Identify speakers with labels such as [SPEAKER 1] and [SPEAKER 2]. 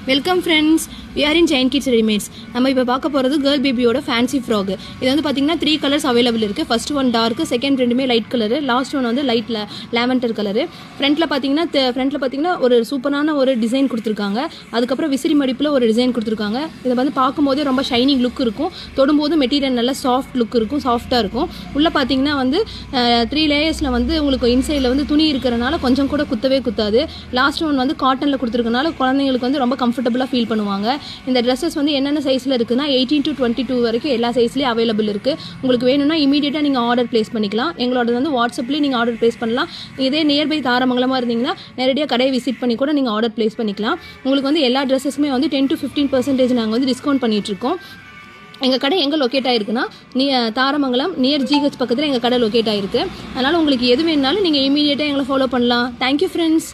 [SPEAKER 1] Welcome friends, we are in Giant Kids Readymades. நம்ம இப்போ பார்க்க போகிறது கேர்ள் பேபியோட ஃபேன்சி ஃப்ராக். இது வந்து பார்த்தீங்கன்னா 3 கலர்ஸ் அவைலபிள் இருக்குது. ஃபர்ஸ்ட் ஒன் டார்க், செகண்ட் ரெண்டுமே லைட் கலரு, லாஸ்ட் ஒன் வந்து லைட் லேவெண்டர் கலரு. ஃப்ரண்ட்டில் பார்த்தீங்கன்னா ஒரு சூப்பரான ஒரு டிசைன் கொடுத்துருக்காங்க. அதுக்கப்புறம் விசிறி மடிப்பில் ஒரு டிசைன் கொடுத்துருக்காங்க. இதை வந்து பார்க்கும்போதே ரொம்ப ஷைனிங் லுக் இருக்கும். தொடும்போது மெட்டீரியல் நல்லா சாஃப்ட் லுக் இருக்கும், சாஃப்டாக இருக்கும். உள்ளே பார்த்தீங்கன்னா வந்து 3 லேயர்ஸில் வந்து உங்களுக்கு இன்சைடில் வந்து துணி இருக்கிறனால கொஞ்சம் கூட குத்தவே குத்தாது. லாஸ்ட் ஒன் வந்து காட்டனில் கொடுத்துருக்கனால குழந்தைங்களுக்கு வந்து ரொம்ப கம்ஃபர்டபுளாக ஃபீல் பண்ணுவாங்க. இந்த ட்ரெஸ்ஸஸ் வந்து என்னென்ன சைஸில் இருக்குன்னா 18 to 22 வரைக்கும் எல்லா சைஸ்லேயும் அவைலபிள் இருக்குது. உங்களுக்கு வேணும்னா இமீடியட்டாக நீங்கள் ஆர்டர் ப்ளேஸ் பண்ணிக்கலாம். எங்களோட வந்து வாட்ஸ்அப்லேயும் நீங்கள் ஆர்டர் ப்ளேஸ் பண்ணலாம். இதே நியர்பை தாராமங்கலமாக இருந்தீங்கன்னா நேரடியாக கடையை விசிட் பண்ணி கூட நீங்கள் ஆர்டர் ப்ளேஸ் பண்ணிக்கலாம். உங்களுக்கு வந்து எல்லா ட்ரெஸ்ஸஸுமே வந்து 10 to 15% நாங்கள் வந்து டிஸ்கவுண்ட் பண்ணிகிட்ருக்கோம். எங்கள் கடை எங்கே லொக்கேட் ஆகிருக்குன்னா தாரமங்கலம் நியர் ஜிஹெச் பக்கத்தில் எங்கள் கடை லொக்கேட் ஆகிருக்கு. அதனால் உங்களுக்கு எது வேணுனாலும் நீங்கள் இமீடியட்டாக எங்களை ஃபாலோ பண்ணலாம். Thank you friends.